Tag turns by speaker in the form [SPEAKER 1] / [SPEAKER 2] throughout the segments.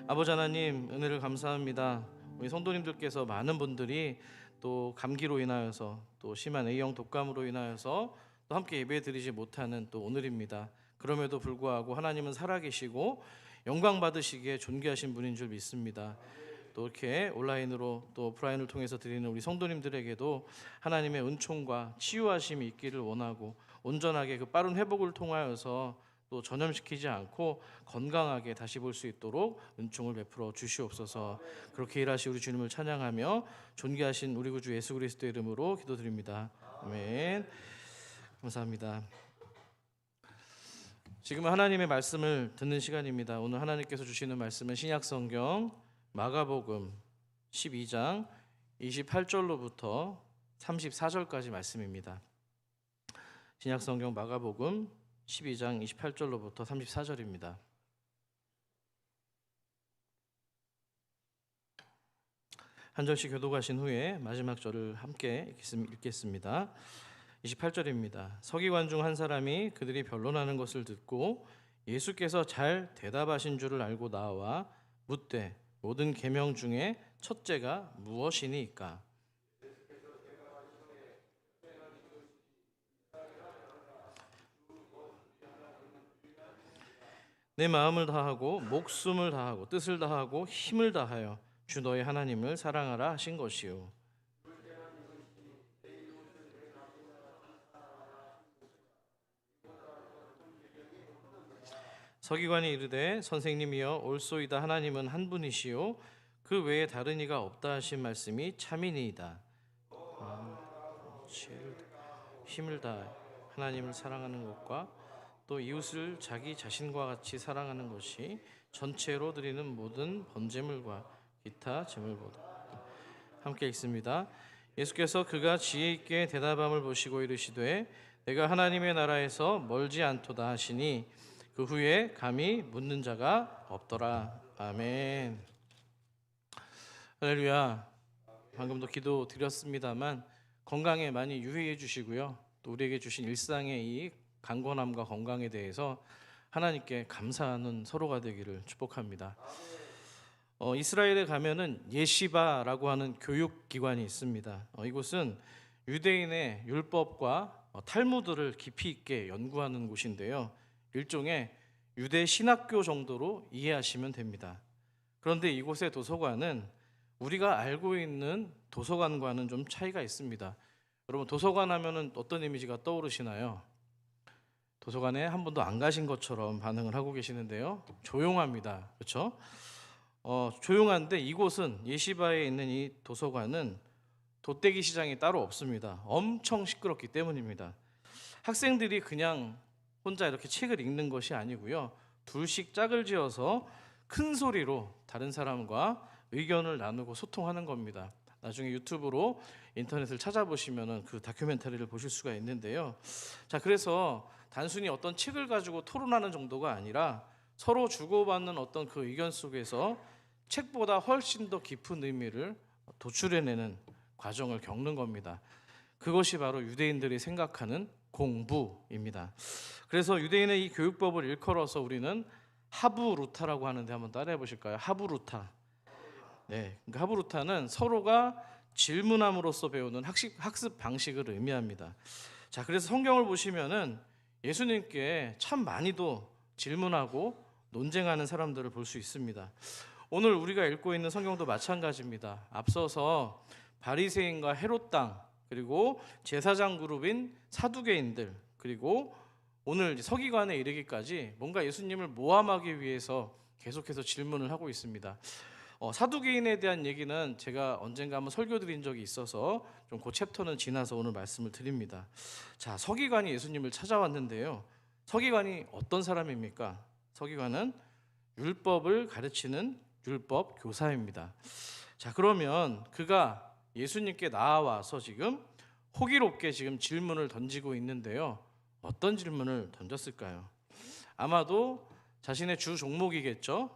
[SPEAKER 1] 아버지 하나님, 은혜를 감사합니다. 우리 성도님들께서 많은 분들이 또 감기로 인하여서 또 심한 A형 독감으로 인하여서 또 함께 예배 드리지 못하는 또 오늘입니다. 그럼에도 불구하고 하나님은 살아계시고 영광 받으시기에 존귀하신 분인 줄 믿습니다. 또 이렇게 온라인으로 또 오프라인을 통해서 드리는 우리 성도님들에게도 하나님의 은총과 치유하심이 있기를 원하고, 온전하게 그 빠른 회복을 통하여서 또 전염시키지 않고 건강하게 다시 볼 수 있도록 은총을 베풀어 주시옵소서. 그렇게 일하시 우리 주님을 찬양하며 존귀하신 우리 구주 예수 그리스도의 이름으로 기도드립니다. 아멘. 감사합니다. 지금은 하나님의 말씀을 듣는 시간입니다. 오늘 하나님께서 주시는 말씀은 신약성경 마가복음 12장 28절로부터 34절까지 말씀입니다. 신약성경 마가복음 12장 28절로부터 34절입니다. 한 절씩 교독하신 후에 마지막 절을 함께 읽겠습니다. 28절입니다. 서기관 중 한 사람이 그들이 변론하는 것을 듣고 예수께서 잘 대답하신 줄을 알고 나와 묻되 모든 계명 중에 첫째가 무엇이니까? 내 마음을 다하고 목숨을 다하고 뜻을 다하고 힘을 다하여 주 너의 하나님을 사랑하라 하신 것이요. 서기관이 이르되 선생님이여 옳소이다. 하나님은 한 분이시요 그 외에 다른 이가 없다 하신 말씀이 참이니이다. 힘을 다해 하나님을 사랑하는 것과 또 이웃을 자기 자신과 같이 사랑하는 것이 전체로 드리는 모든 번제물과 기타 제물보다. 함께 읽습니다. 예수께서 그가 지혜 있게 대답함을 보시고 이르시되 내가 하나님의 나라에서 멀지 않도다 하시니 그 후에 감히 묻는 자가 없더라. 아멘. 할렐루야. 방금도 기도 드렸습니다만 건강에 많이 유의해 주시고요. 또 우리에게 주신 일상의 이 강건함과 건강에 대해서 하나님께 감사하는 서로가 되기를 축복합니다. 이스라엘에 가면은 예시바라고 하는 교육기관이 있습니다. 이곳은 유대인의 율법과 탈무드를 깊이 있게 연구하는 곳인데요. 일종의 유대 신학교 정도로 이해하시면 됩니다. 그런데 이곳의 도서관은 우리가 알고 있는 도서관과는 좀 차이가 있습니다. 여러분, 도서관 하면은 어떤 이미지가 떠오르시나요? 도서관에 한 번도 안 가신 것처럼 반응을 하고 계시는데요. 조용합니다. 그렇죠? 조용한데 이곳은 예시바에 있는 이 도서관은 돗대기 시장이 따로 없습니다. 엄청 시끄럽기 때문입니다. 학생들이 그냥 혼자 이렇게 책을 읽는 것이 아니고요. 둘씩 짝을 지어서 큰 소리로 다른 사람과 의견을 나누고 소통하는 겁니다. 나중에 유튜브로 인터넷을 찾아보시면 그 다큐멘터리를 보실 수가 있는데요. 자, 그래서 단순히 어떤 책을 가지고 토론하는 정도가 아니라 서로 주고받는 어떤 그 의견 속에서 책보다 훨씬 더 깊은 의미를 도출해내는 과정을 겪는 겁니다. 그것이 바로 유대인들이 생각하는 공부입니다. 그래서 유대인의 이 교육법을 일컬어서 우리는 하브루타라고 하는데 한번 따라해 보실까요? 하브루타. 네, 그러니까 하브루타는 서로가 질문함으로써 배우는 학습 방식을 의미합니다. 자, 그래서 성경을 보시면은 예수님께 참 많이도 질문하고 논쟁하는 사람들을 볼 수 있습니다. 오늘 우리가 읽고 있는 성경도 마찬가지입니다. 앞서서 바리새인과 헤롯 당, 그리고 제사장 그룹인 사두개인들, 그리고 오늘 서기관에 이르기까지 뭔가 예수님을 모함하기 위해서 계속해서 질문을 하고 있습니다. 사두개인에 대한 얘기는 제가 언젠가 한번 설교 드린 적이 있어서 좀 그 챕터는 지나서 오늘 말씀을 드립니다. 자, 서기관이 예수님을 찾아왔는데요. 서기관이 어떤 사람입니까? 서기관은 율법을 가르치는 율법 교사입니다. 자, 그러면 그가 예수님께 나와서 지금 호기롭게 지금 질문을 던지고 있는데요. 어떤 질문을 던졌을까요? 아마도 자신의 주 종목이겠죠.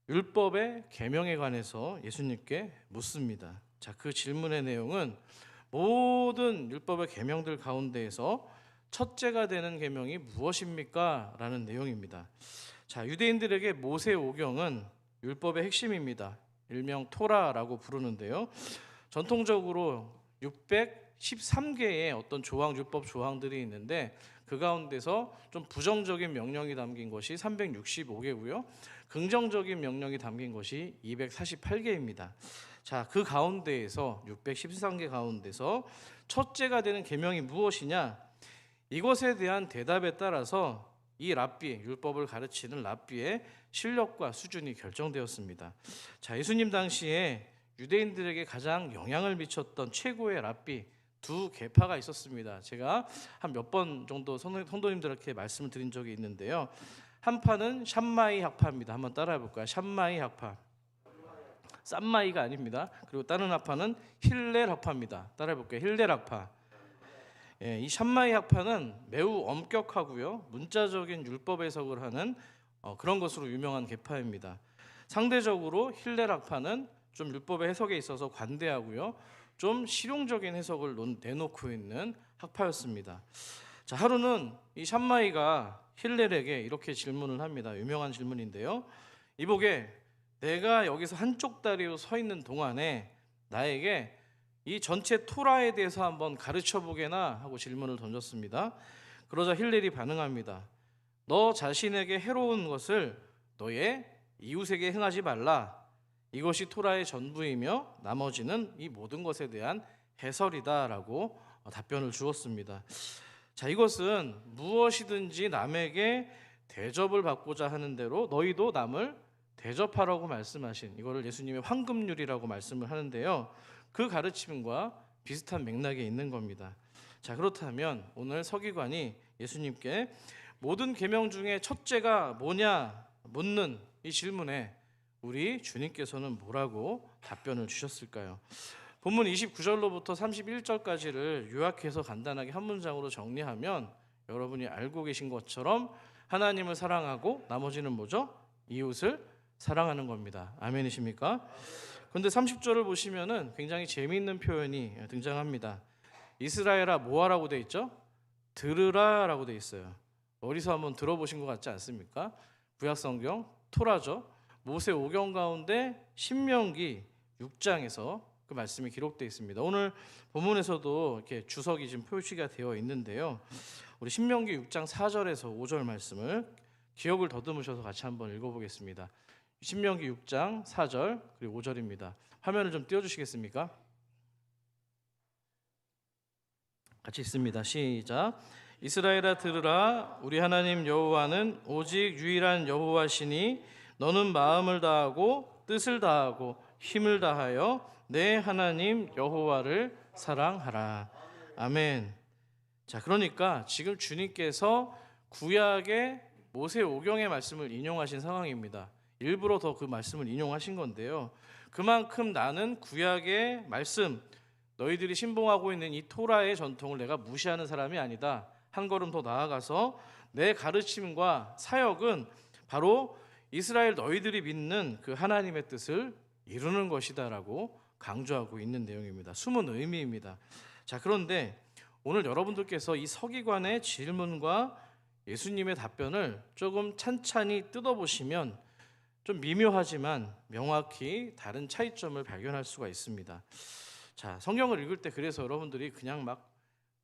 [SPEAKER 1] 율법의 계명에 관해서 예수님께 묻습니다. 자, 그 질문의 내용은 모든 율법의 계명들 가운데에서 첫째가 되는 계명이 무엇입니까? 라는 내용입니다. 자, 유대인들에게 모세오경은 율법의 핵심입니다. 일명 토라라고 부르는데요. 전통적으로 613개의 어떤 율법 조항들이 있는데 그 가운데서 좀 부정적인 명령이 담긴 것이 365개고요. 긍정적인 명령이 담긴 것이 248개입니다. 자, 그 가운데에서 613개 가운데서 첫째가 되는 계명이 무엇이냐? 이것에 대한 대답에 따라서 이 랍비, 율법을 가르치는 랍비의 실력과 수준이 결정되었습니다. 자, 예수님 당시에 유대인들에게 가장 영향을 미쳤던 최고의 랍비 두 계파가 있었습니다. 제가 한 몇 번 정도 성도님들께 말씀을 드린 적이 있는데요. 한 파는 샴마이 학파입니다. 한번 따라해 볼까요? 샴마이 학파. 쌈마이가 아닙니다. 그리고 다른 학파는 힐렐 학파입니다. 따라해 볼게요. 힐렐 학파. 예, 이 샴마이 학파는 매우 엄격하고요. 문자적인 율법 해석을 하는 그런 것으로 유명한 계파입니다. 상대적으로 힐렐 학파는 좀 율법의 해석에 있어서 관대하고요. 좀 실용적인 해석을 내놓고 있는 학파였습니다. 자, 하루는 이 샴마이가 힐렐에게 이렇게 질문을 합니다. 유명한 질문인데요. 이보게, 내가 여기서 한쪽 다리로 서 있는 동안에 나에게 이 전체 토라에 대해서 한번 가르쳐 보게나 하고 질문을 던졌습니다. 그러자 힐렐이 반응합니다. 너 자신에게 해로운 것을 너의 이웃에게 행하지 말라. 이것이 토라의 전부이며 나머지는 이 모든 것에 대한 해설이다라고 답변을 주었습니다. 자, 이것은 무엇이든지 남에게 대접을 받고자 하는 대로 너희도 남을 대접하라고 말씀하신, 이거를 예수님의 황금률이라고 말씀을 하는데요. 그 가르침과 비슷한 맥락에 있는 겁니다. 자, 그렇다면 오늘 서기관이 예수님께 모든 계명 중에 첫째가 뭐냐 묻는 이 질문에 우리 주님께서는 뭐라고 답변을 주셨을까요? 본문 29절로부터 31절까지를 요약해서 간단하게 한 문장으로 정리하면 여러분이 알고 계신 것처럼 하나님을 사랑하고 나머지는 뭐죠? 이웃을 사랑하는 겁니다. 아멘이십니까? 그런데 30절을 보시면은 굉장히 재미있는 표현이 등장합니다. 이스라엘아 뭐하라고 돼 있죠? 들으라라고 돼 있어요. 어디서 한번 들어보신 것 같지 않습니까? 구약성경 토라죠. 모세 오경 가운데 신명기 6장에서 그 말씀이 기록되어 있습니다. 오늘 본문에서도 이렇게 주석이 지금 표시가 되어 있는데요. 우리 신명기 6장 4절에서 5절 말씀을 기억을 더듬으셔서 같이 한번 읽어보겠습니다. 신명기 6장 4절 그리고 5절입니다. 화면을 좀 띄워주시겠습니까? 같이 읽습니다. 시작. 이스라엘아 들으라. 우리 하나님 여호와는 오직 유일한 여호와시니 너는 마음을 다하고 뜻을 다하고 힘을 다하여 내 하나님 여호와를 사랑하라. 아멘. 자, 그러니까 지금 주님께서 구약의 모세 오경의 말씀을 인용하신 상황입니다. 일부러 더 그 말씀을 인용하신 건데요. 그만큼 나는 구약의 말씀, 너희들이 신봉하고 있는 이 토라의 전통을 내가 무시하는 사람이 아니다. 한 걸음 더 나아가서 내 가르침과 사역은 바로 이스라엘 너희들이 믿는 그 하나님의 뜻을 이루는 것이다라고 강조하고 있는 내용입니다. 숨은 의미입니다. 자, 그런데 오늘 여러분들께서 이 서기관의 질문과 예수님의 답변을 조금 찬찬히 뜯어보시면 좀 미묘하지만 명확히 다른 차이점을 발견할 수가 있습니다. 자, 성경을 읽을 때 그래서 여러분들이 그냥 막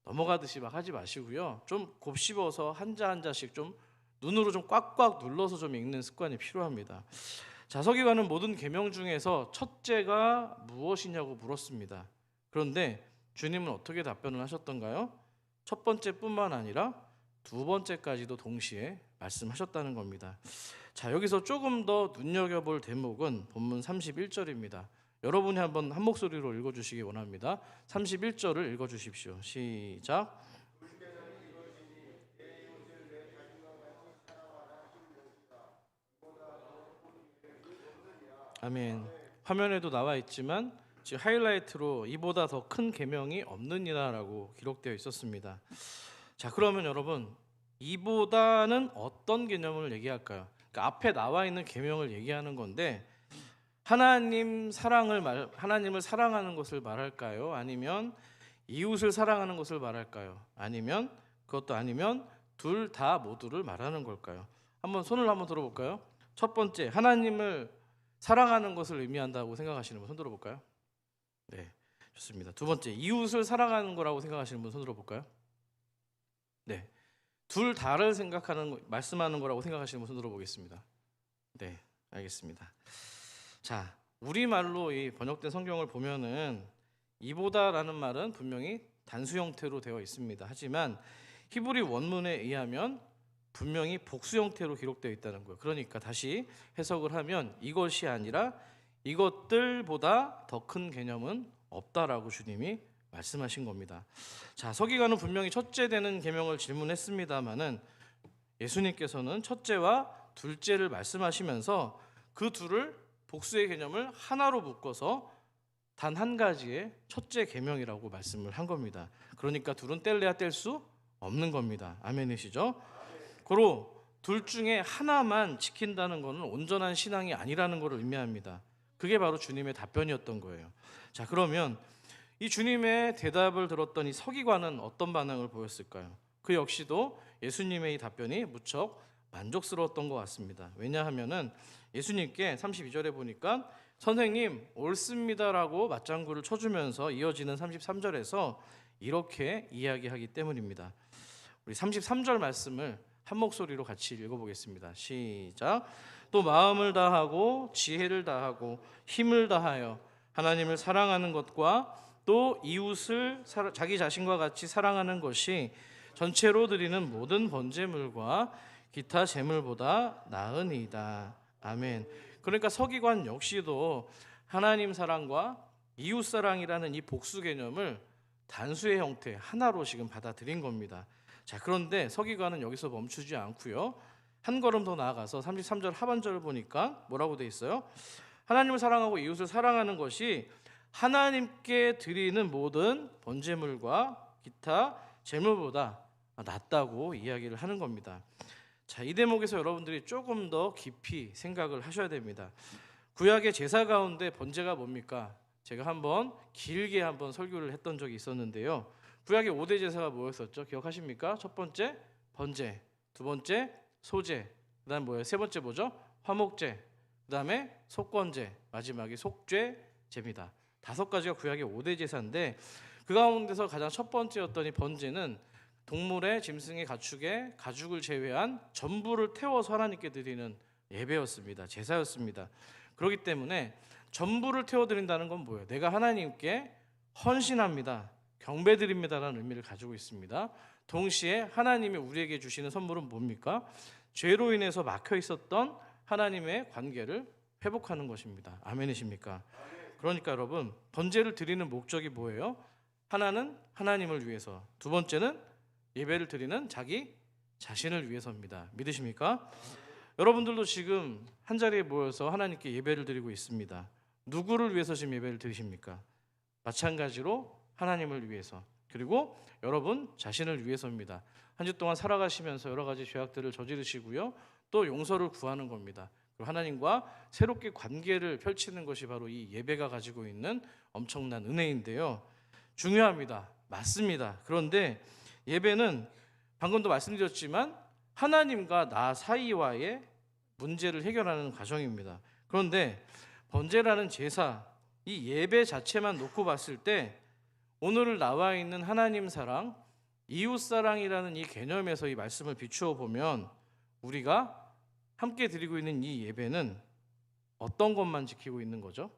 [SPEAKER 1] 넘어가듯이 막 하지 마시고요. 좀 곱씹어서 한자 한자씩 좀 눈으로 좀 꽉꽉 눌러서 좀 읽는 습관이 필요합니다. 자, 서기관은 모든 계명 중에서 첫째가 무엇이냐고 물었습니다. 그런데 주님은 어떻게 답변을 하셨던가요? 첫 번째뿐만 아니라 두 번째까지도 동시에 말씀하셨다는 겁니다. 자, 여기서 조금 더 눈여겨볼 대목은 본문 31절입니다. 여러분이 한번 한 목소리로 읽어주시기 원합니다. 31절을 읽어주십시오. 시작. 아멘. 화면에도 나와 있지만 지금 하이라이트로 이보다 더 큰 계명이 없느니라라고 기록되어 있었습니다. 자, 그러면 여러분 이보다는 어떤 개념을 얘기할까요? 그러니까 앞에 나와 있는 계명을 얘기하는 건데 하나님을 사랑하는 것을 말할까요? 아니면 이웃을 사랑하는 것을 말할까요? 아니면 그것도 아니면 둘 다 모두를 말하는 걸까요? 한번 손을 한번 들어볼까요? 첫 번째, 하나님을 사랑하는 것을 의미한다고 생각하시는 분 손 들어볼까요? 네, 좋습니다. 두 번째, 이웃을 사랑하는 거라고 생각하시는 분 손 들어볼까요? 네, 둘 다를 말씀하는 거라고 생각하시는 분 손 들어보겠습니다. 네, 알겠습니다. 자, 우리말로 이 번역된 성경을 보면은 이보다라는 말은 분명히 단수 형태로 되어 있습니다. 하지만 히브리 원문에 의하면 분명히 복수 형태로 기록되어 있다는 거예요. 그러니까 다시 해석을 하면 이것이 아니라 이것들보다 더 큰 개념은 없다라고 주님이 말씀하신 겁니다. 자, 서기관은 분명히 첫째 되는 계명을 질문했습니다마는 예수님께서는 첫째와 둘째를 말씀하시면서 그 둘을 복수의 개념을 하나로 묶어서 단 한 가지의 첫째 계명이라고 말씀을 한 겁니다. 그러니까 둘은 뗄래야 뗄 수 없는 겁니다. 아멘이시죠? 고로 둘 중에 하나만 지킨다는 것은 온전한 신앙이 아니라는 것을 의미합니다. 그게 바로 주님의 답변이었던 거예요. 자, 그러면 이 주님의 대답을 들었던 이 서기관은 어떤 반응을 보였을까요? 그 역시도 예수님의 이 답변이 무척 만족스러웠던 것 같습니다. 왜냐하면은 예수님께 32절에 보니까 선생님 옳습니다라고 맞장구를 쳐주면서 이어지는 33절에서 이렇게 이야기하기 때문입니다. 우리 33절 말씀을 한 목소리로 같이 읽어보겠습니다. 시작. 또 마음을 다하고 지혜를 다하고 힘을 다하여 하나님을 사랑하는 것과 또 이웃을 자기 자신과 같이 사랑하는 것이 전체로 드리는 모든 번제물과 기타 제물보다 나으니이다. 아멘. 그러니까 서기관 역시도 하나님 사랑과 이웃 사랑이라는 이 복수 개념을 단수의 형태 하나로 지금 받아들인 겁니다. 자, 그런데 서기관은 여기서 멈추지 않고요. 한 걸음 더 나아가서 33절 하반절을 보니까 뭐라고 돼 있어요? 하나님을 사랑하고 이웃을 사랑하는 것이 하나님께 드리는 모든 번제물과 기타 제물보다 낫다고 이야기를 하는 겁니다. 자, 이 대목에서 여러분들이 조금 더 깊이 생각을 하셔야 됩니다. 구약의 제사 가운데 번제가 뭡니까? 제가 한번 길게 설교를 했던 적이 있었는데요. 구약의 5대 제사가 뭐였었죠? 기억하십니까? 첫 번째 번제, 두 번째 소제, 그다음 뭐예요? 세 번째 뭐죠? 화목제, 그다음에 속건제, 마지막이 속죄제입니다. 5가지가 구약의 5대 제사인데 그 가운데서 가장 첫 번째였던 이 번제는 동물의 짐승의 가축의 가죽을 제외한 전부를 태워서 하나님께 드리는 예배였습니다. 제사였습니다. 그렇기 때문에 전부를 태워드린다는 건 뭐예요? 내가 하나님께 헌신합니다, 경배드립니다라는 의미를 가지고 있습니다. 동시에 하나님이 우리에게 주시는 선물은 뭡니까? 죄로 인해서 막혀 있었던 하나님의 관계를 회복하는 것입니다. 아멘이십니까? 그러니까 여러분, 번제를 드리는 목적이 뭐예요? 하나는 하나님을 위해서, 두 번째는 예배를 드리는 자기 자신을 위해서입니다. 믿으십니까? 여러분들도 지금 한자리에 모여서 하나님께 예배를 드리고 있습니다. 누구를 위해서 지금 예배를 드리십니까? 마찬가지로 하나님을 위해서, 그리고 여러분 자신을 위해서입니다. 한 주 동안 살아가시면서 여러 가지 죄악들을 저지르시고요, 또 용서를 구하는 겁니다. 그리고 하나님과 새롭게 관계를 펼치는 것이 바로 이 예배가 가지고 있는 엄청난 은혜인데요. 중요합니다. 맞습니다. 그런데 예배는 방금도 말씀드렸지만 하나님과 나 사이와의 문제를 해결하는 과정입니다. 그런데 번제라는 제사, 이 예배 자체만 놓고 봤을 때 오늘 나와 있는 하나님 사랑, 이웃 사랑이라는 이 개념에서 이 말씀을 비추어 보면 우리가 함께 드리고 있는 이 예배는 어떤 것만 지키고 있는 거죠?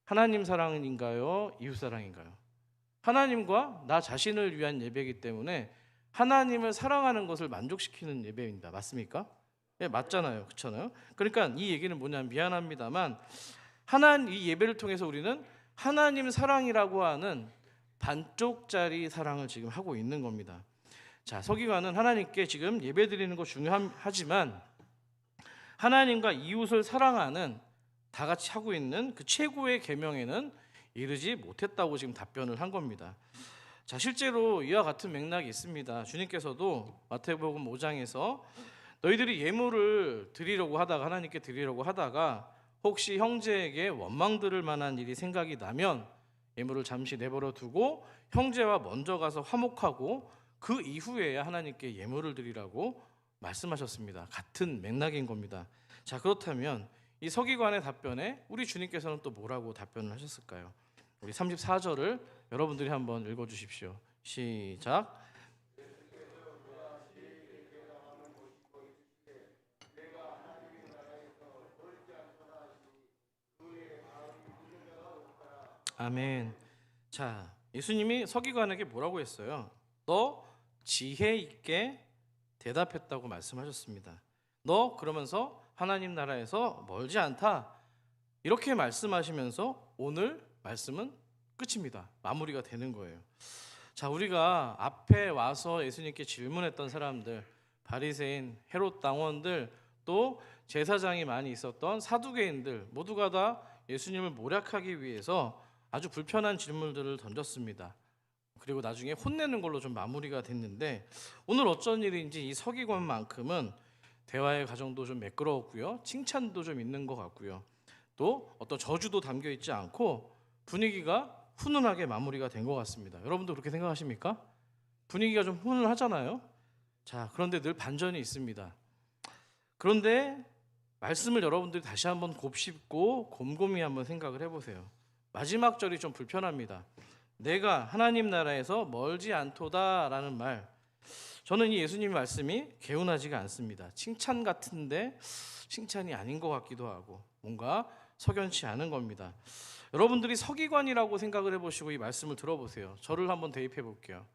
[SPEAKER 1] 하나님 사랑인가요? 이웃 사랑인가요? 하나님과 나 자신을 위한 예배이기 때문에 하나님을 사랑하는 것을 만족시키는 예배입니다. 맞습니까? 네, 맞잖아요. 그렇잖아요. 그러니까 이 얘기는 뭐냐면, 미안합니다만 이 예배를 통해서 우리는 하나님 사랑이라고 하는 반쪽짜리 사랑을 지금 하고 있는 겁니다. 자, 서기관은 하나님께 지금 예배드리는 거 중요하지만 하나님과 이웃을 사랑하는 다 같이 하고 있는 그 최고의 계명에는 이르지 못했다고 지금 답변을 한 겁니다. 자, 실제로 이와 같은 맥락이 있습니다. 주님께서도 마태복음 5장에서 너희들이 예물을 드리려고 하다가, 하나님께 드리려고 하다가 혹시 형제에게 원망 들을 만한 일이 생각이 나면 예물을 잠시 내버려 두고 형제와 먼저 가서 화목하고 그 이후에야 하나님께 예물을 드리라고 말씀하셨습니다. 같은 맥락인 겁니다. 자, 그렇다면 이 서기관의 답변에 우리 주님께서는 또 뭐라고 답변을 하셨을까요? 우리 34절을 여러분들이 한번 읽어주십시오. 시작. 아멘. 자, 예수님이 서기관에게 뭐라고 했어요? 너 지혜 있게 대답했다고 말씀하셨습니다. 너 그러면서 하나님 나라에서 멀지 않다. 이렇게 말씀하시면서 오늘 말씀은 끝입니다. 마무리가 되는 거예요. 자, 우리가 앞에 와서 예수님께 질문했던 사람들, 바리새인, 헤롯 당원들, 또 제사장이 많이 있었던 사두개인들 모두가 다 예수님을 모략하기 위해서 아주 불편한 질문들을 던졌습니다. 그리고 나중에 혼내는 걸로 좀 마무리가 됐는데 오늘 어쩐 일인지 이 서기관만큼은 대화의 과정도 좀 매끄러웠고요. 칭찬도 좀 있는 것 같고요. 또 어떤 저주도 담겨 있지 않고 분위기가 훈훈하게 마무리가 된 것 같습니다. 여러분도 그렇게 생각하십니까? 분위기가 좀 훈훈하잖아요. 자, 그런데 늘 반전이 있습니다. 그런데 말씀을 여러분들이 다시 한번 곱씹고 곰곰이 한번 생각을 해보세요. 마지막 절이 좀 불편합니다. 내가 하나님 나라에서 멀지 않도다라는 말, 저는 이 예수님의 말씀이 개운하지가 않습니다. 칭찬 같은데 칭찬이 아닌 것 같기도 하고 뭔가 석연치 않은 겁니다. 여러분들이 서기관이라고 생각을 해보시고 이 말씀을 들어보세요. 저를 한번 대입해 볼게요.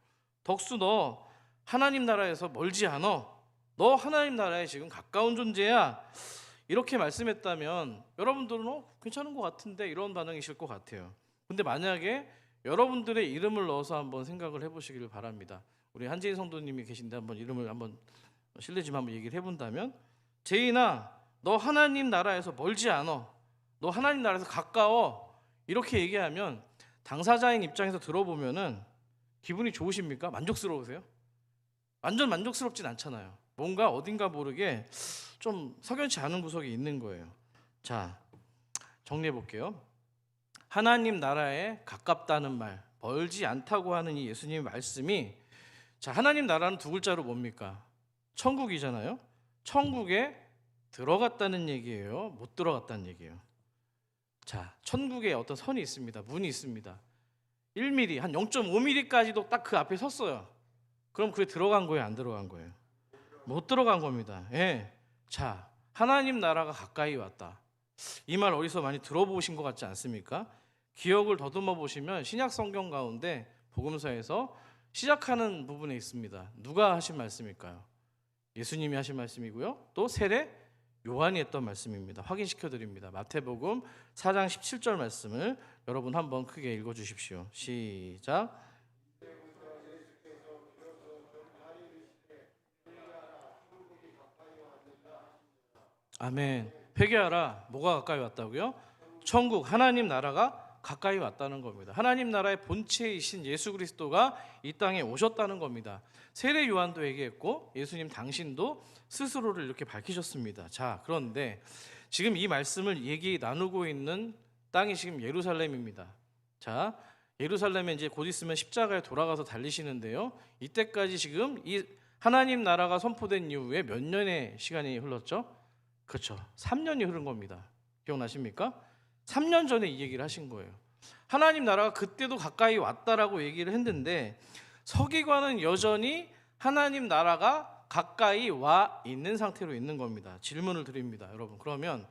[SPEAKER 1] 덕수, 너 하나님 나라에서 멀지 않아. 너 하나님 나라에 지금 가까운 존재야. 이렇게 말씀했다면 여러분들은 괜찮은 것 같은데 이런 반응이실 것 같아요. 근데 만약에 여러분들의 이름을 넣어서 한번 생각을 해보시기를 바랍니다. 우리 한재인 성도님이 계신데 한번 이름을 한번 실례지만 한번 얘기를 해본다면, 제인아, 너 하나님 나라에서 멀지 않아. 너 하나님 나라에서 가까워. 이렇게 얘기하면 당사자인 입장에서 들어보면은 기분이 좋으십니까? 만족스러우세요? 완전 만족스럽진 않잖아요. 뭔가 어딘가 모르게 좀 석연치 않은 구석이 있는 거예요. 자, 정리해 볼게요. 하나님 나라에 가깝다는 말, 멀지 않다고 하는 이 예수님의 말씀이, 자, 하나님 나라는 두 글자로 뭡니까? 천국이잖아요. 천국에 들어갔다는 얘기예요? 못 들어갔다는 얘기예요? 자, 천국에 어떤 선이 있습니다. 문이 있습니다. 1mm, 한 0.5mm까지도 딱 그 앞에 섰어요. 그럼 그게 들어간 거예요? 안 들어간 거예요? 못 들어간 겁니다. 예. 자, 하나님 나라가 가까이 왔다. 이 말 어디서 많이 들어보신 것 같지 않습니까? 기억을 더듬어 보시면 신약 성경 가운데 복음서에서 시작하는 부분에 있습니다. 누가 하신 말씀일까요? 예수님이 하신 말씀이고요. 또 세례 요한이 했던 말씀입니다. 확인시켜 드립니다. 마태복음 4장 17절 말씀을 여러분 한번 크게 읽어 주십시오. 시작. 아멘. 회개하라. 뭐가 가까이 왔다고요? 천국, 하나님 나라가 가까이 왔다는 겁니다. 하나님 나라의 본체이신 예수 그리스도가 이 땅에 오셨다는 겁니다. 세례 요한도 얘기했고 예수님 당신도 스스로를 이렇게 밝히셨습니다. 자, 그런데 지금 이 말씀을 얘기 나누고 있는 땅이 지금 예루살렘입니다. 자, 예루살렘에 이제 곧 있으면 십자가에 돌아가서 달리시는데요. 이때까지 지금 이 하나님 나라가 선포된 이후에 몇 년의 시간이 흘렀죠? 그렇죠. 3년이 흐른 겁니다. 기억나십니까? 3년 전에 이 얘기를 하신 거예요. 하나님 나라가 그때도 가까이 왔다라고 얘기를 했는데 서기관은 여전히 하나님 나라가 가까이 와 있는 상태로 있는 겁니다. 질문을 드립니다, 여러분. 그러면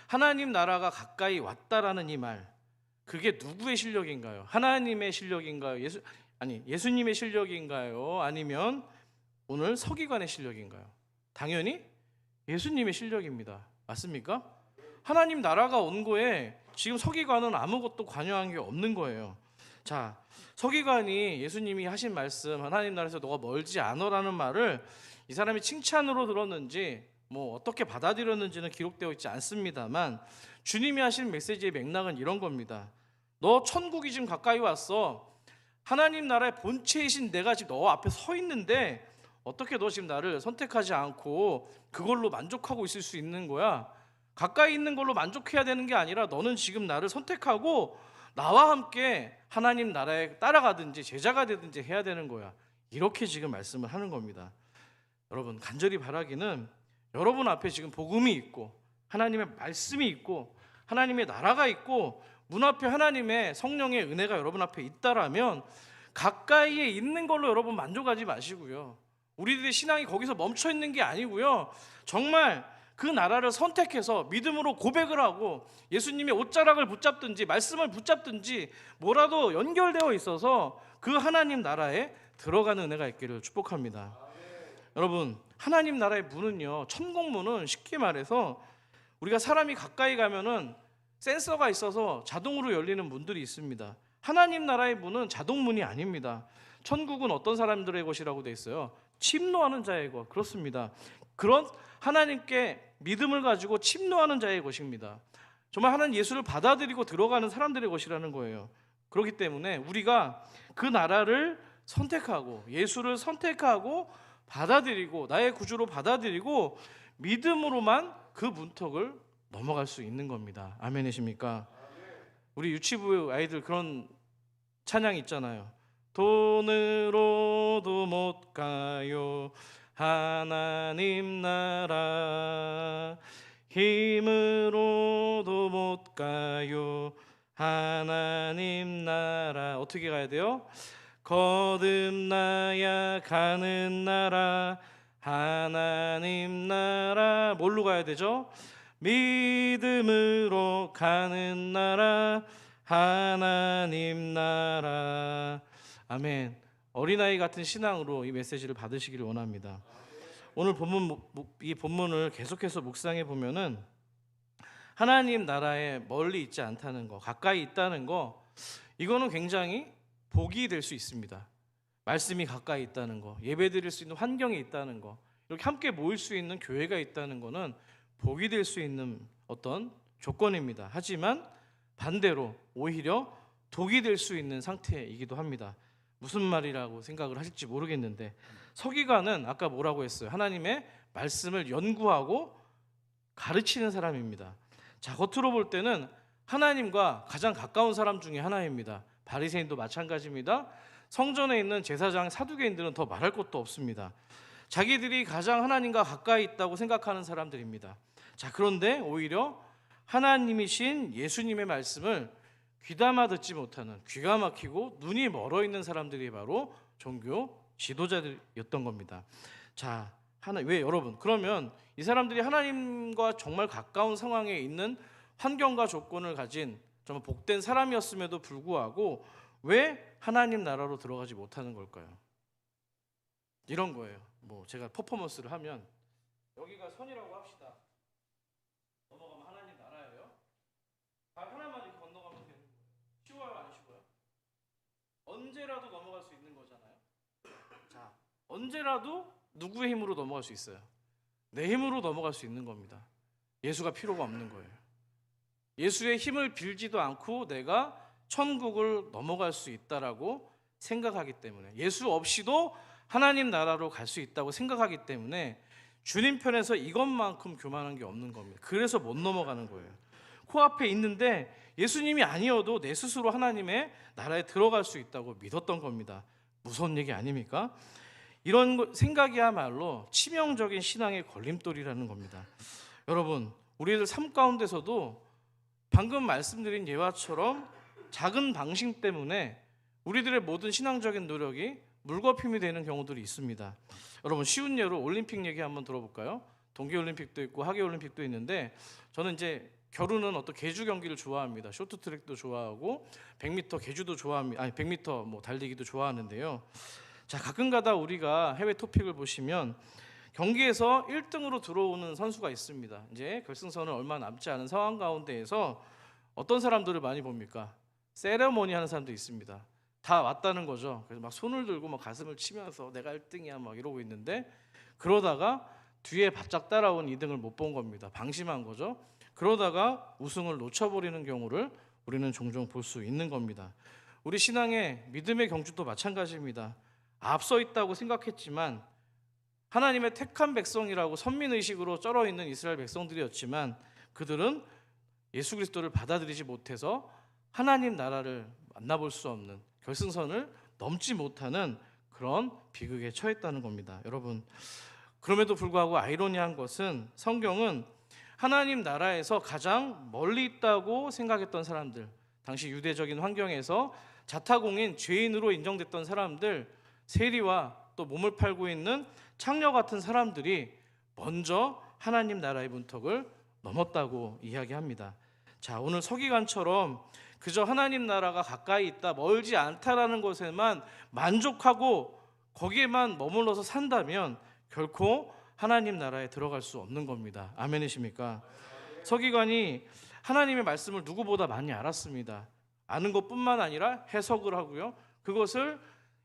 [SPEAKER 1] 하나님 나라가 가까이 왔다라는 이 말, 그게 누구의 실력인가요? 하나님의 실력인가요? 예수님의 실력인가요? 아니면 오늘 서기관의 실력인가요? 당연히 예수님의 실력입니다. 맞습니까? 하나님 나라가 온 거에 지금 서기관은 아무것도 관여한 게 없는 거예요. 자, 서기관이 예수님이 하신 말씀, 하나님 나라에서 너가 멀지 않으라는 말을 이 사람이 칭찬으로 들었는지 뭐 어떻게 받아들였는지는 기록되어 있지 않습니다만 주님이 하신 메시지의 맥락은 이런 겁니다. 너 천국이 지금 가까이 왔어. 하나님 나라의 본체이신 내가 지금 너 앞에 서 있는데 어떻게 너 지금 나를 선택하지 않고 그걸로 만족하고 있을 수 있는 거야? 가까이 있는 걸로 만족해야 되는 게 아니라 너는 지금 나를 선택하고 나와 함께 하나님 나라에 따라가든지 제자가 되든지 해야 되는 거야. 이렇게 지금 말씀을 하는 겁니다. 여러분, 간절히 바라기는 여러분 앞에 지금 복음이 있고 하나님의 말씀이 있고 하나님의 나라가 있고 문 앞에 하나님의 성령의 은혜가 여러분 앞에 있다라면 가까이에 있는 걸로 여러분 만족하지 마시고요. 우리들의 신앙이 거기서 멈춰 있는 게 아니고요. 정말 그 나라를 선택해서 믿음으로 고백을 하고 예수님의 옷자락을 붙잡든지 말씀을 붙잡든지 뭐라도 연결되어 있어서 그 하나님 나라에 들어가는 은혜가 있기를 축복합니다. 여러분, 하나님 나라의 문은요, 천국문은 쉽게 말해서 우리가 사람이 가까이 가면은 센서가 있어서 자동으로 열리는 문들이 있습니다. 하나님 나라의 문은 자동문이 아닙니다. 천국은 어떤 사람들의 것이라고 되어 있어요? 침노하는 자의 것. 그렇습니다. 그런 하나님께 믿음을 가지고 침노하는 자의 것입니다. 정말 하나님 예수를 받아들이고 들어가는 사람들의 것이라는 거예요. 그렇기 때문에 우리가 그 나라를 선택하고 예수를 선택하고 받아들이고 나의 구주로 받아들이고 믿음으로만 그 문턱을 넘어갈 수 있는 겁니다. 아멘이십니까? 우리 유치부 아이들 그런 찬양 있잖아요. 돈으로도 못 가요 하나님 나라, 힘으로도 못 가요 하나님 나라. 어떻게 가야 돼요? 거듭나야 가는 나라 하나님 나라. 뭘로 가야 되죠? 믿음으로 가는 나라 하나님 나라. 아멘. 어린아이 같은 신앙으로 이 메시지를 받으시기를 원합니다. 오늘 이 본문을 계속해서 묵상해 보면은 하나님 나라에 멀리 있지 않다는 거, 가까이 있다는 거, 이거는 굉장히 복이 될 수 있습니다. 말씀이 가까이 있다는 거, 예배드릴 수 있는 환경이 있다는 거, 이렇게 함께 모일 수 있는 교회가 있다는 거는 복이 될 수 있는 어떤 조건입니다. 하지만 반대로 오히려 독이 될 수 있는 상태이기도 합니다. 무슨 말이라고 생각을 하실지 모르겠는데, 서기관은 아까 뭐라고 했어요? 하나님의 말씀을 연구하고 가르치는 사람입니다. 자, 겉으로 볼 때는 하나님과 가장 가까운 사람 중에 하나입니다. 바리새인도 마찬가지입니다. 성전에 있는 제사장 사두개인들은 더 말할 것도 없습니다. 자기들이 가장 하나님과 가까이 있다고 생각하는 사람들입니다. 자, 그런데 오히려 하나님이신 예수님의 말씀을 귀담아 듣지 못하는, 귀가 막히고 눈이 멀어 있는 사람들이 바로 종교 지도자들이었던 겁니다. 자, 왜 여러분, 그러면 이 사람들이 하나님과 정말 가까운 상황에 있는 환경과 조건을 가진 정말 복된 사람이었음에도 불구하고 왜 하나님 나라로 들어가지 못하는 걸까요? 이런 거예요. 뭐 제가 퍼포먼스를 하면 여기가 선이라고 합시다. 넘어가면 하나님 나라예요. 발 하나만 이렇게 건너가면 되는 거예요. 쉬워요, 안 쉬워요? 언제라도 넘어갈 수 있는 거잖아요. 자, 언제라도 누구의 힘으로 넘어갈 수 있어요? 내 힘으로 넘어갈 수 있는 겁니다. 예수가 필요가 없는 거예요. 예수의 힘을 빌지도 않고 내가 천국을 넘어갈 수 있다라고 생각하기 때문에, 예수 없이도 하나님 나라로 갈 수 있다고 생각하기 때문에 주님 편에서 이것만큼 교만한 게 없는 겁니다. 그래서 못 넘어가는 거예요. 코앞에 있는데 예수님이 아니어도 내 스스로 하나님의 나라에 들어갈 수 있다고 믿었던 겁니다. 무서운 얘기 아닙니까? 이런 생각이야말로 치명적인 신앙의 걸림돌이라는 겁니다. 여러분, 우리들 삶 가운데서도 방금 말씀드린 예화처럼 작은 방식 때문에 우리들의 모든 신앙적인 노력이 물거품이 되는 경우들이 있습니다. 여러분, 쉬운 예로 올림픽 얘기 한번 들어볼까요? 동계올림픽도 있고 하계올림픽도 있는데, 저는 이제 겨루는 어떤 계주 경기를 좋아합니다. 쇼트트랙도 좋아하고 100m 계주도 좋아합니다. 100m 뭐 달리기도 좋아하는데요. 자, 가끔가다 우리가 해외 토픽을 보시면 경기에서 1등으로 들어오는 선수가 있습니다. 이제 결승선을 얼마 남지 않은 상황 가운데에서 어떤 사람들을 많이 봅니까? 세레모니 하는 사람도 있습니다. 다 왔다는 거죠. 그래서 막 손을 들고 막 가슴을 치면서 내가 1등이야 막 이러고 있는데, 그러다가 뒤에 바짝 따라온 2등을 못 본 겁니다. 방심한 거죠. 그러다가 우승을 놓쳐버리는 경우를 우리는 종종 볼 수 있는 겁니다. 우리 신앙의 믿음의 경주도 마찬가지입니다. 앞서 있다고 생각했지만, 하나님의 택한 백성이라고 선민의식으로 쩔어있는 이스라엘 백성들이었지만 그들은 예수 그리스도를 받아들이지 못해서 하나님 나라를 만나볼 수 없는, 결승선을 넘지 못하는 그런 비극에 처했다는 겁니다. 여러분, 그럼에도 불구하고 아이러니한 것은 성경은 하나님 나라에서 가장 멀리 있다고 생각했던 사람들, 당시 유대적인 환경에서 자타공인 죄인으로 인정됐던 사람들, 세리와 또 몸을 팔고 있는 창녀 같은 사람들이 먼저 하나님 나라의 문턱을 넘었다고 이야기합니다. 자, 오늘 서기관처럼 그저 하나님 나라가 가까이 있다, 멀지 않다라는 것에만 만족하고 거기에만 머물러서 산다면 결코 하나님 나라에 들어갈 수 없는 겁니다. 아멘이십니까? 서기관이 하나님의 말씀을 누구보다 많이 알았습니다. 아는 것뿐만 아니라 해석을 하고요, 그것을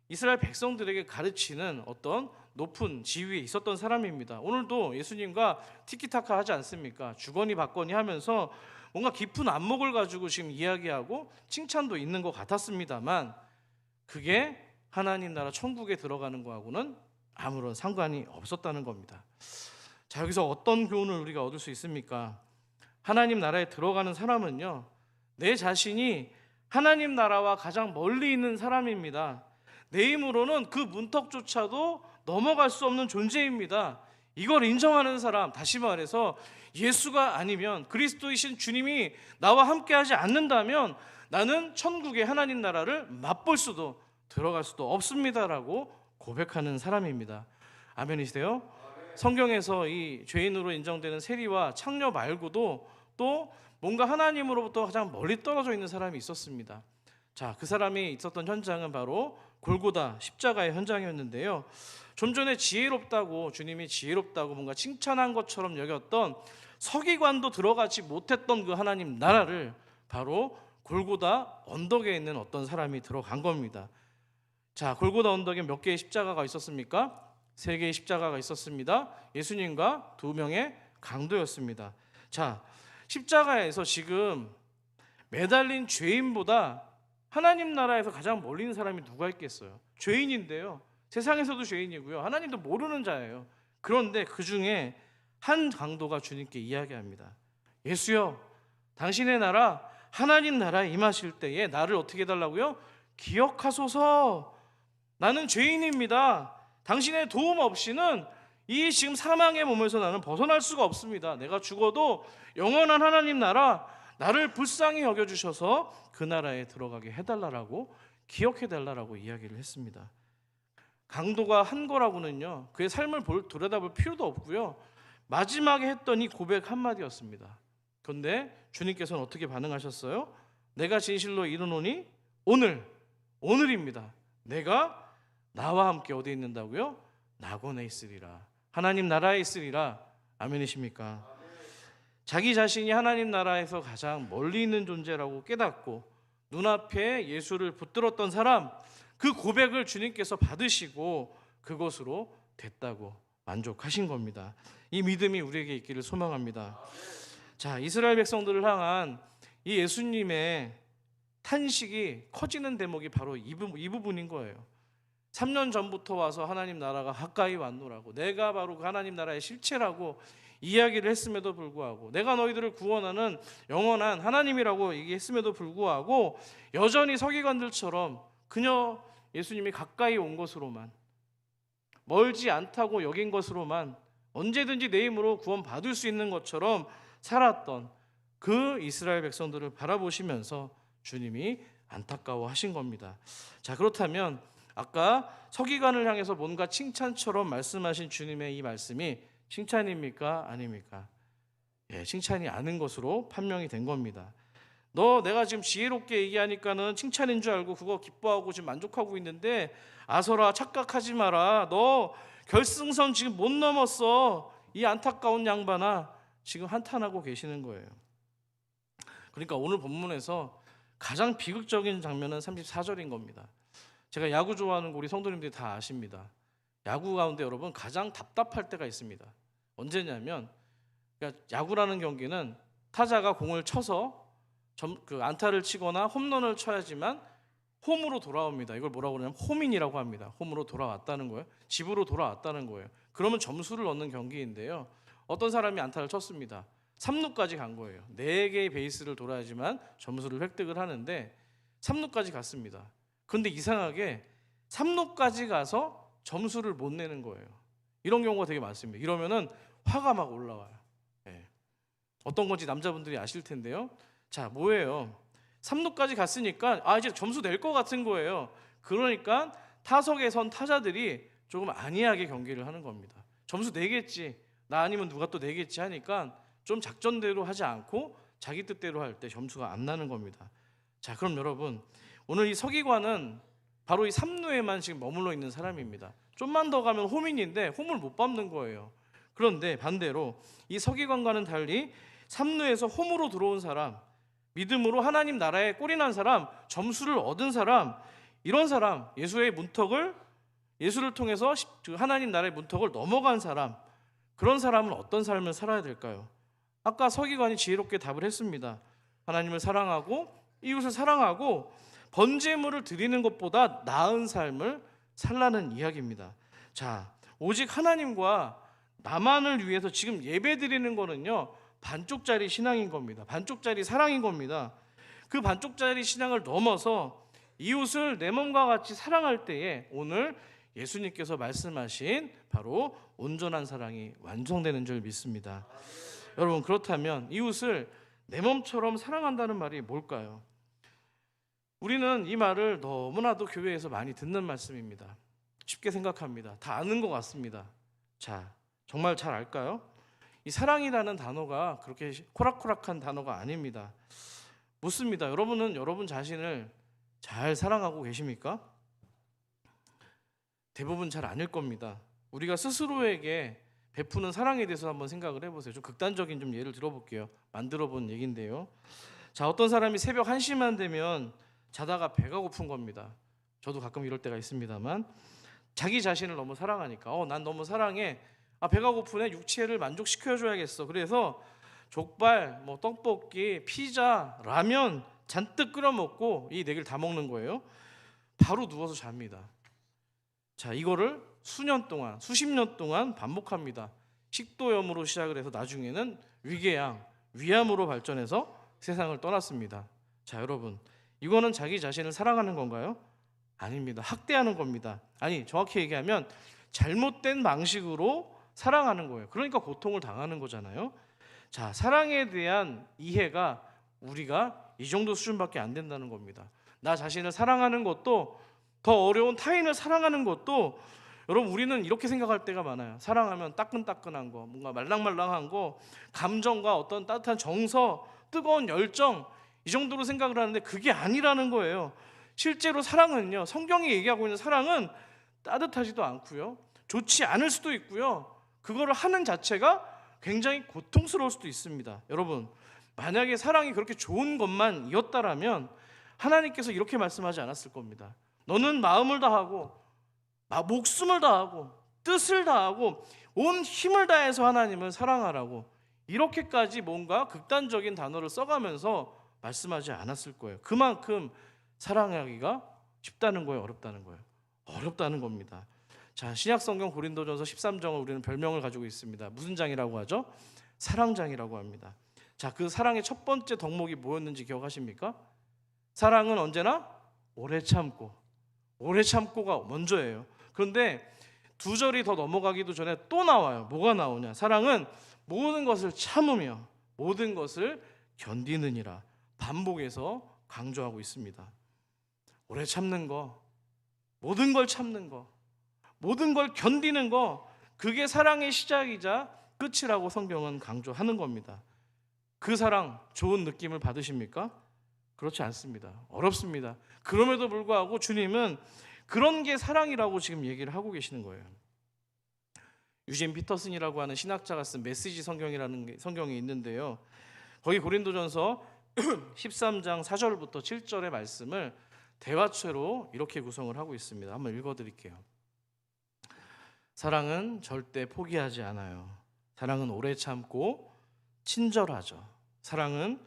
[SPEAKER 1] 이스라엘 백성들에게 가르치는 어떤 높은 지위에 있었던 사람입니다. 오늘도 예수님과 티키타카 하지 않습니까? 주거니 받거니 하면서 뭔가 깊은 안목을 가지고 지금 이야기하고 칭찬도 있는 것 같았습니다만, 그게 하나님 나라 천국에 들어가는 거하고는 아무런 상관이 없었다는 겁니다. 자, 여기서 어떤 교훈을 우리가 얻을 수 있습니까? 하나님 나라에 들어가는 사람은요, 내 자신이 하나님 나라와 가장 멀리 있는 사람입니다. 내 힘으로는 그 문턱조차도 넘어갈 수 없는 존재입니다. 이걸 인정하는 사람, 다시 말해서 예수가 아니면, 그리스도이신 주님이 나와 함께하지 않는다면 나는 천국의 하나님 나라를 맛볼 수도 들어갈 수도 없습니다라고 고백하는 사람입니다. 아멘이세요? 성경에서 이 죄인으로 인정되는 세리와 창녀 말고도 또 뭔가 하나님으로부터 가장 멀리 떨어져 있는 사람이 있었습니다. 자, 그 사람이 있었던 현장은 바로 골고다 십자가의 현장이었는데요. 좀 전에 지혜롭다고, 주님이 지혜롭다고 뭔가 칭찬한 것처럼 여겼던 서기관도 들어가지 못했던 그 하나님 나라를 바로 골고다 언덕에 있는 어떤 사람이 들어간 겁니다. 자, 골고다 언덕에 몇 개의 십자가가 있었습니까? 3개의 십자가가 있었습니다. 예수님과 2명의 강도였습니다. 자, 십자가에서 지금 매달린 죄인보다 하나님 나라에서 가장 멀리 있는 사람이 누가 있겠어요? 죄인인데요. 세상에서도 죄인이고요, 하나님도 모르는 자예요. 그런데 그 중에 한 강도가 주님께 이야기합니다. 예수여, 당신의 나라, 하나님 나라에 임하실 때에 나를 어떻게 해달라고요? 기억하소서. 나는 죄인입니다. 당신의 도움 없이는 이 지금 사망의 몸에서 나는 벗어날 수가 없습니다. 내가 죽어도 영원한 하나님 나라, 나를 불쌍히 여겨주셔서 그 나라에 들어가게 해달라고, 기억해달라고 이야기를 했습니다. 강도가 한 거라고는요, 그의 삶을 들여다볼 필요도 없고요, 마지막에 했던 이 고백 한마디였습니다. 그런데 주님께서는 어떻게 반응하셨어요? 내가 진실로 이르노니 오늘입니다. 내가 나와 함께 어디에 있는다고요? 낙원에 있으리라. 하나님 나라에 있으리라. 아멘이십니까? 자기 자신이 하나님 나라에서 가장 멀리 있는 존재라고 깨닫고 눈앞에 예수를 붙들었던 사람, 그 고백을 주님께서 받으시고 그것으로 됐다고 만족하신 겁니다. 이 믿음이 우리에게 있기를 소망합니다. 자, 이스라엘 백성들을 향한 이 예수님의 탄식이 커지는 대목이 바로 이 부분인 거예요. 3년 전부터 와서 하나님 나라가 가까이 왔노라고, 내가 바로 그 하나님 나라의 실체라고 이야기를 했음에도 불구하고, 내가 너희들을 구원하는 영원한 하나님이라고 얘기했음에도 불구하고 여전히 서기관들처럼 그녀 예수님이 가까이 온 것으로만, 멀지 않다고 여긴 것으로만, 언제든지 내 힘으로 구원받을 수 있는 것처럼 살았던 그 이스라엘 백성들을 바라보시면서 주님이 안타까워하신 겁니다. 자, 그렇다면 아까 서기관을 향해서 뭔가 칭찬처럼 말씀하신 주님의 이 말씀이 칭찬입니까? 아닙니까? 예, 칭찬이 아닌 것으로 판명이 된 겁니다. 내가 지금 지혜롭게 얘기하니까는 칭찬인 줄 알고 그거 기뻐하고 지금 만족하고 있는데, 아서라, 착각하지 마라. 너 결승선 지금 못 넘었어. 이 안타까운 양반아, 지금 한탄하고 계시는 거예요. 그러니까 오늘 본문에서 가장 비극적인 장면은 34절인 겁니다. 제가 야구 좋아하는 우리 성도님들이 다 아십니다. 야구 가운데 여러분 가장 답답할 때가 있습니다. 언제냐면, 그러니까 야구라는 경기는 타자가 공을 쳐서 그 안타를 치거나 홈런을 쳐야지만 홈으로 돌아옵니다. 이걸 뭐라고 그러냐면 홈인이라고 합니다. 홈으로 돌아왔다는 거예요. 집으로 돌아왔다는 거예요. 그러면 점수를 얻는 경기인데요, 어떤 사람이 안타를 쳤습니다. 3루까지 간 거예요. 4개의 베이스를 돌아야지만 점수를 획득을 하는데 3루까지 갔습니다. 그런데 이상하게 3루까지 가서 점수를 못 내는 거예요. 이런 경우가 되게 많습니다. 이러면은 화가 막 올라와요. 네. 어떤 건지 남자분들이 아실 텐데요. 자, 뭐예요? 3루까지 갔으니까 이제 점수 낼 것 같은 거예요. 그러니까 타석에 선 타자들이 조금 안이하게 경기를 하는 겁니다. 점수 내겠지, 나 아니면 누가 또 내겠지 하니까 좀 작전대로 하지 않고 자기 뜻대로 할 때 점수가 안 나는 겁니다. 자, 그럼 여러분, 오늘 이 서기관은 바로 이 3루에만 지금 머물러 있는 사람입니다. 좀만 더 가면 홈인인데 홈을 못 밟는 거예요. 그런데 반대로 이 서기관과는 달리 3루에서 홈으로 들어온 사람, 믿음으로 하나님 나라에 꼴이 난 사람, 점수를 얻은 사람, 이런 사람, 예수를 통해서 하나님 나라의 문턱을 넘어간 사람, 그런 사람은 어떤 삶을 살아야 될까요? 아까 서기관이 지혜롭게 답을 했습니다. 하나님을 사랑하고 이웃을 사랑하고 번제물을 드리는 것보다 나은 삶을 살라는 이야기입니다. 자, 오직 하나님과 나만을 위해서 지금 예배 드리는 거는요, 반쪽짜리 신앙인 겁니다. 반쪽짜리 사랑인 겁니다. 그 반쪽짜리 신앙을 넘어서 이웃을 내 몸과 같이 사랑할 때에 오늘 예수님께서 말씀하신 바로 온전한 사랑이 완성되는 줄 믿습니다. 여러분, 그렇다면 이웃을 내 몸처럼 사랑한다는 말이 뭘까요? 우리는 이 말을 너무나도 교회에서 많이 듣는 말씀입니다. 쉽게 생각합니다. 다 아는 것 같습니다. 자, 정말 잘 알까요? 이 사랑이라는 단어가 그렇게 코락코락한 단어가 아닙니다. 묻습니다. 여러분은 여러분 자신을 잘 사랑하고 계십니까? 대부분 잘 아닐 겁니다. 우리가 스스로에게 베푸는 사랑에 대해서 한번 생각을 해보세요. 좀 극단적인 좀 예를 들어볼게요. 만들어 본 얘기인데요. 자, 어떤 사람이 새벽 1시만 되면 자다가 배가 고픈 겁니다. 저도 가끔 이럴 때가 있습니다만 자기 자신을 너무 사랑하니까 난 너무 사랑해. 배가 고프네. 육체를 만족시켜줘야겠어. 그래서 족발, 떡볶이, 피자, 라면 잔뜩 끓여 먹고 이 4개를 다 먹는 거예요. 바로 누워서 잡니다. 자, 이거를 수년 동안, 수십 년 동안 반복합니다. 식도염으로 시작을 해서 나중에는 위궤양, 위암으로 발전해서 세상을 떠났습니다. 자, 여러분, 이거는 자기 자신을 사랑하는 건가요? 아닙니다. 학대하는 겁니다. 아니, 정확히 얘기하면 잘못된 방식으로 사랑하는 거예요. 그러니까 고통을 당하는 거잖아요. 자, 사랑에 대한 이해가 우리가 이 정도 수준밖에 안 된다는 겁니다. 나 자신을 사랑하는 것도, 더 어려운 타인을 사랑하는 것도, 여러분, 우리는 이렇게 생각할 때가 많아요. 사랑하면 따끈따끈한 거, 뭔가 말랑말랑한 거, 감정과 어떤 따뜻한 정서, 뜨거운 열정, 이 정도로 생각을 하는데 그게 아니라는 거예요. 실제로 사랑은요, 성경이 얘기하고 있는 사랑은 따뜻하지도 않고요, 좋지 않을 수도 있고요, 그거를 하는 자체가 굉장히 고통스러울 수도 있습니다. 여러분, 만약에 사랑이 그렇게 좋은 것만이었다라면 하나님께서 이렇게 말씀하지 않았을 겁니다. 너는 마음을 다하고 목숨을 다하고 뜻을 다하고 온 힘을 다해서 하나님을 사랑하라고 이렇게까지 뭔가 극단적인 단어를 써가면서 말씀하지 않았을 거예요. 그만큼 사랑하기가 쉽다는 거예요, 어렵다는 거예요? 어렵다는 겁니다. 자, 신약성경 고린도전서 13장을 우리는 별명을 가지고 있습니다. 무슨 장이라고 하죠? 사랑장이라고 합니다. 자, 그 사랑의 첫 번째 덕목이 뭐였는지 기억하십니까? 사랑은 언제나 오래 참고가 먼저예요. 그런데 2절이 더 넘어가기도 전에 또 나와요. 뭐가 나오냐? 사랑은 모든 것을 참으며 모든 것을 견디느니라. 반복해서 강조하고 있습니다. 오래 참는 거, 모든 걸 참는 거, 모든 걸 견디는 거, 그게 사랑의 시작이자 끝이라고 성경은 강조하는 겁니다. 그 사랑 좋은 느낌을 받으십니까? 그렇지 않습니다. 어렵습니다. 그럼에도 불구하고 주님은 그런 게 사랑이라고 지금 얘기를 하고 계시는 거예요. 유진 피터슨이라고 하는 신학자가 쓴 메시지 성경이라는 성경이 있는데요, 거기 고린도전서 13장 4절부터 7절의 말씀을 대화체로 이렇게 구성을 하고 있습니다. 한번 읽어드릴게요. 사랑은 절대 포기하지 않아요. 사랑은 오래 참고 친절하죠. 사랑은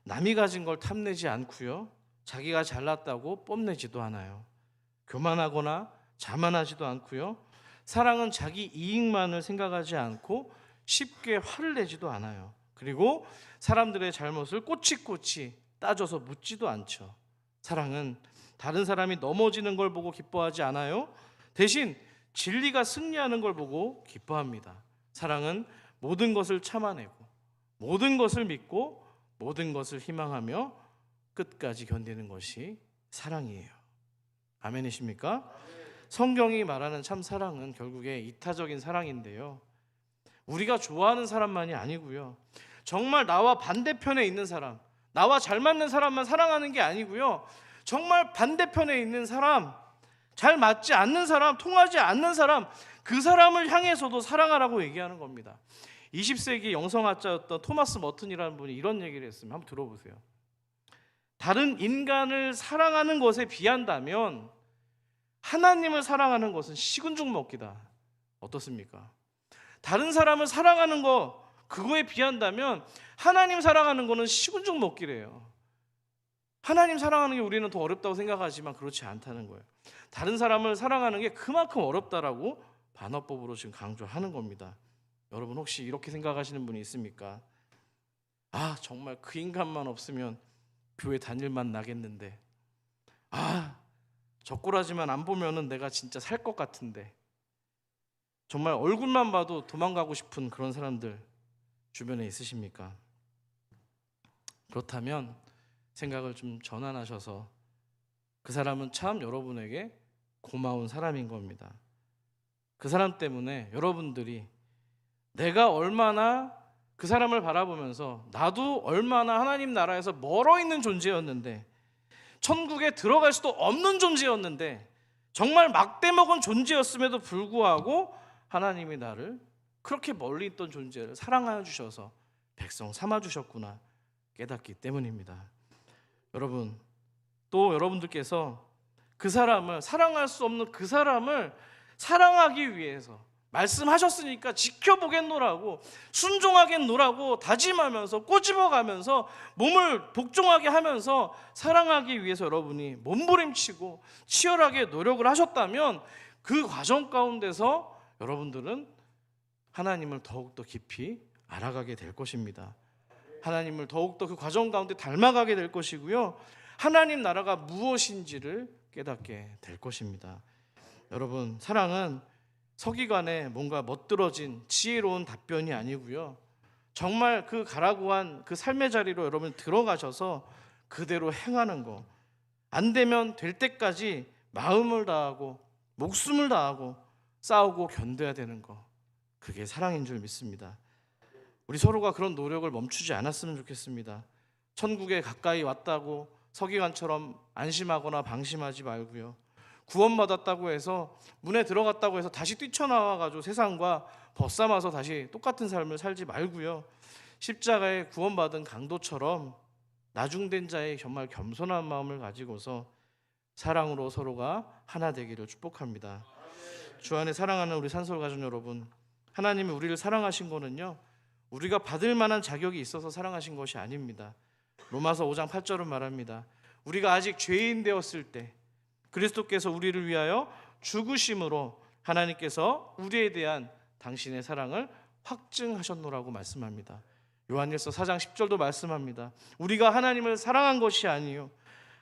[SPEAKER 1] 남이 가진 걸 탐내지 않고요, 자기가 잘났다고 뽐내지도 않아요. 교만하거나 자만하지도 않고요, 사랑은 자기 이익만을 생각하지 않고 쉽게 화를 내지도 않아요. 그리고 사람들의 잘못을 꼬치꼬치 따져서 묻지도 않죠. 사랑은 다른 사람이 넘어지는 걸 보고 기뻐하지 않아요. 대신 진리가 승리하는 걸 보고 기뻐합니다. 사랑은 모든 것을 참아내고 모든 것을 믿고 모든 것을 희망하며 끝까지 견디는 것이 사랑이에요. 아멘이십니까? 성경이 말하는 참 사랑은 결국에 이타적인 사랑인데요, 우리가 좋아하는 사람만이 아니고요, 정말 나와 반대편에 있는 사람, 나와 잘 맞는 사람만 사랑하는 게 아니고요, 정말 반대편에 있는 사람, 잘 맞지 않는 사람, 통하지 않는 사람, 그 사람을 향해서도 사랑하라고 얘기하는 겁니다. 20세기 영성학자였던 토마스 머튼이라는 분이 이런 얘기를 했습니다. 한번 들어보세요. 다른 인간을 사랑하는 것에 비한다면 하나님을 사랑하는 것은 식은 죽 먹기다. 어떻습니까? 다른 사람을 사랑하는 거, 그거에 비한다면 하나님 사랑하는 거는 식은 죽 먹기래요. 하나님 사랑하는 게 우리는 더 어렵다고 생각하지만 그렇지 않다는 거예요. 다른 사람을 사랑하는 게 그만큼 어렵다라고 반어법으로 지금 강조하는 겁니다. 여러분 혹시 이렇게 생각하시는 분이 있습니까? 아, 정말 그 인간만 없으면 교회 다닐만 나겠는데, 아, 저 꼬라지만 안 보면은 내가 진짜 살 것 같은데, 정말 얼굴만 봐도 도망가고 싶은 그런 사람들 주변에 있으십니까? 그렇다면 생각을 좀 전환하셔서 그 사람은 참 여러분에게 고마운 사람인 겁니다. 그 사람 때문에 여러분들이 내가 얼마나 그 사람을 바라보면서 나도 얼마나 하나님 나라에서 멀어 있는 존재였는데, 천국에 들어갈 수도 없는 존재였는데, 정말 막대먹은 존재였음에도 불구하고 하나님이 나를 그렇게 멀리 있던 존재를 사랑하여 주셔서 백성 삼아 주셨구나 깨닫기 때문입니다. 여러분, 또 여러분들께서 그 사람을, 사랑할 수 없는 그 사람을 사랑하기 위해서 말씀하셨으니까 지켜보겠노라고, 순종하겠노라고 다짐하면서 꼬집어가면서 몸을 복종하게 하면서 사랑하기 위해서 여러분이 몸부림치고 치열하게 노력을 하셨다면 그 과정 가운데서 여러분들은 하나님을 더욱더 깊이 알아가게 될 것입니다. 하나님을 더욱더 그 과정 가운데 닮아가게 될 것이고요, 하나님 나라가 무엇인지를 깨닫게 될 것입니다. 여러분, 사랑은 서기관의 뭔가 멋들어진 지혜로운 답변이 아니고요, 정말 그 가라고 한 그 삶의 자리로 여러분 들어가셔서 그대로 행하는 거, 안 되면 될 때까지 마음을 다하고 목숨을 다하고 싸우고 견뎌야 되는 거, 그게 사랑인 줄 믿습니다. 우리 서로가 그런 노력을 멈추지 않았으면 좋겠습니다. 천국에 가까이 왔다고 서기관처럼 안심하거나 방심하지 말고요, 구원받았다고 해서 문에 들어갔다고 해서 다시 뛰쳐나와가지고 세상과 벗삼아서 다시 똑같은 삶을 살지 말고요, 십자가에 구원받은 강도처럼 나중된 자의 정말 겸손한 마음을 가지고서 사랑으로 서로가 하나 되기를 축복합니다. 주 안에 사랑하는 우리 산솔가족 여러분, 하나님이 우리를 사랑하신 거는요, 우리가 받을 만한 자격이 있어서 사랑하신 것이 아닙니다. 로마서 5장 8절은 말합니다. 우리가 아직 죄인 되었을 때 그리스도께서 우리를 위하여 죽으심으로 하나님께서 우리에 대한 당신의 사랑을 확증하셨노라고 말씀합니다. 요한일서 4장 10절도 말씀합니다. 우리가 하나님을 사랑한 것이 아니요,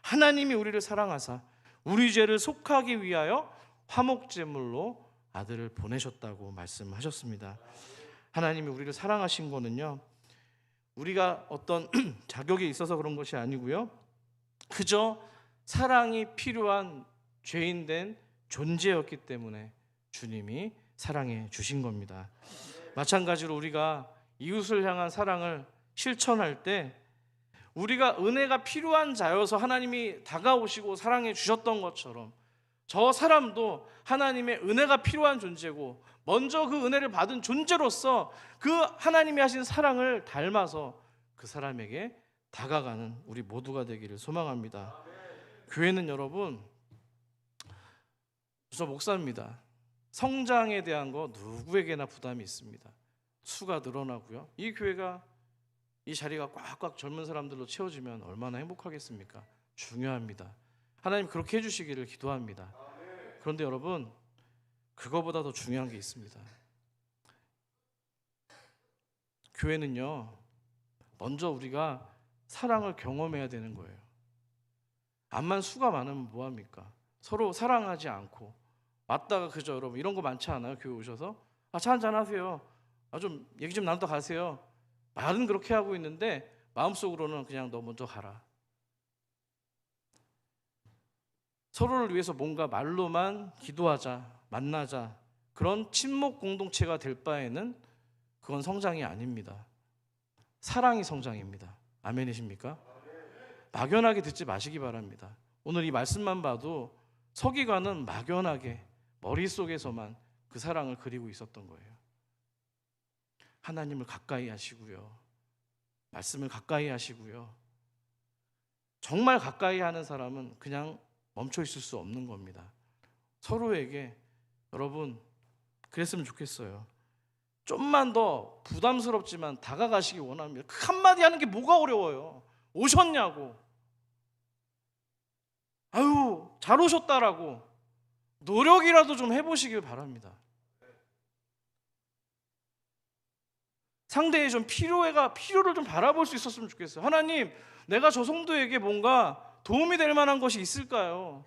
[SPEAKER 1] 하나님이 우리를 사랑하사 우리 죄를 속하기 위하여 화목제물로 아들을 보내셨다고 말씀하셨습니다. 하나님이 우리를 사랑하신 거는요, 우리가 어떤 자격이 있어서 그런 것이 아니고요, 그저 사랑이 필요한 죄인된 존재였기 때문에 주님이 사랑해 주신 겁니다. 마찬가지로 우리가 이웃을 향한 사랑을 실천할 때 우리가 은혜가 필요한 자여서 하나님이 다가오시고 사랑해 주셨던 것처럼 저 사람도 하나님의 은혜가 필요한 존재고 먼저 그 은혜를 받은 존재로서 그 하나님이 하신 사랑을 닮아서 그 사람에게 다가가는 우리 모두가 되기를 소망합니다. 교회는 여러분, 저 목사입니다. 성장에 대한 거 누구에게나 부담이 있습니다. 수가 늘어나고요, 이 교회가 이 자리가 꽉꽉 젊은 사람들로 채워지면 얼마나 행복하겠습니까? 중요합니다. 하나님 그렇게 해주시기를 기도합니다. 그런데 여러분, 그거보다 더 중요한 게 있습니다. 교회는요, 먼저 우리가 사랑을 경험해야 되는 거예요. 암만 수가 많으면 뭐합니까? 서로 사랑하지 않고 왔다가 그저 여러분 이런 거 많지 않아요? 교회 오셔서 차 한잔 하세요, 좀 얘기 좀 나누다 가세요, 말은 그렇게 하고 있는데 마음속으로는 그냥 너 먼저 가라. 서로를 위해서 뭔가 말로만 기도하자, 만나자, 그런 친목 공동체가 될 바에는 그건 성장이 아닙니다. 사랑이 성장입니다. 아멘이십니까? 막연하게 듣지 마시기 바랍니다. 오늘 이 말씀만 봐도 서기관은 막연하게 머릿속에서만 그 사랑을 그리고 있었던 거예요. 하나님을 가까이 하시고요, 말씀을 가까이 하시고요. 정말 가까이 하는 사람은 그냥 멈춰 있을 수 없는 겁니다. 서로에게 여러분 그랬으면 좋겠어요. 좀만 더 부담스럽지만 다가가시기 원합니다. 그 한마디 하는 게 뭐가 어려워요. 오셨냐고, 아유 잘 오셨다라고 노력이라도 좀 해보시길 바랍니다. 상대의 좀 필요를 좀 바라볼 수 있었으면 좋겠어요. 하나님, 내가 저 성도에게 뭔가 도움이 될 만한 것이 있을까요?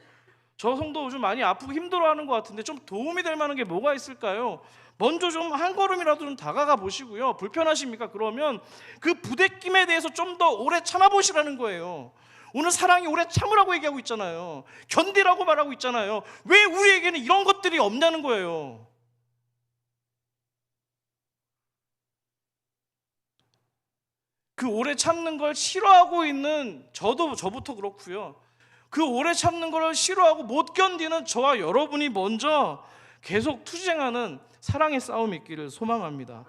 [SPEAKER 1] 저 성도 좀 많이 아프고 힘들어하는 것 같은데 좀 도움이 될 만한 게 뭐가 있을까요? 먼저 좀 한 걸음이라도 좀 다가가 보시고요. 불편하십니까? 그러면 그 부대낌에 대해서 좀 더 오래 참아보시라는 거예요. 오늘 사랑이 오래 참으라고 얘기하고 있잖아요. 견디라고 말하고 있잖아요. 왜 우리에게는 이런 것들이 없냐는 거예요. 그 오래 참는 걸 싫어하고 있는 저부터 그렇고요. 그 오래 참는 걸 싫어하고 못 견디는 저와 여러분이 먼저 계속 투쟁하는 사랑의 싸움이 있기를 소망합니다.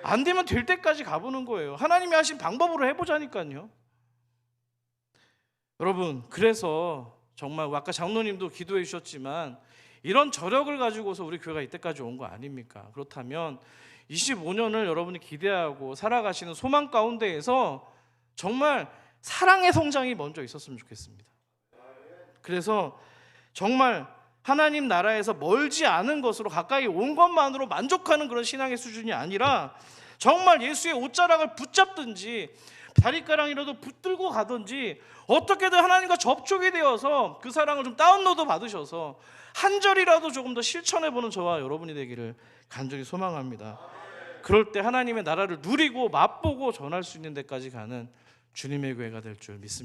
[SPEAKER 1] 안 되면 될 때까지 가보는 거예요. 하나님이 하신 방법으로 해보자니까요. 여러분, 그래서 정말 아까 장로님도 기도해 주셨지만 이런 저력을 가지고서 우리 교회가 이때까지 온 거 아닙니까? 그렇다면 25년을 여러분이 기대하고 살아가시는 소망 가운데에서 정말 사랑의 성장이 먼저 있었으면 좋겠습니다. 그래서 정말 하나님 나라에서 멀지 않은 것으로 가까이 온 것만으로 만족하는 그런 신앙의 수준이 아니라 정말 예수의 옷자락을 붙잡든지 다리가랑이라도 붙들고 가든지 어떻게든 하나님과 접촉이 되어서 그 사랑을 좀 다운로드 받으셔서 한 절이라도 조금 더 실천해보는 저와 여러분이 되기를 간절히 소망합니다. 그럴 때 하나님의 나라를 누리고 맛보고 전할 수 있는 데까지 가는 주님의 교회가 될 줄 믿습니다.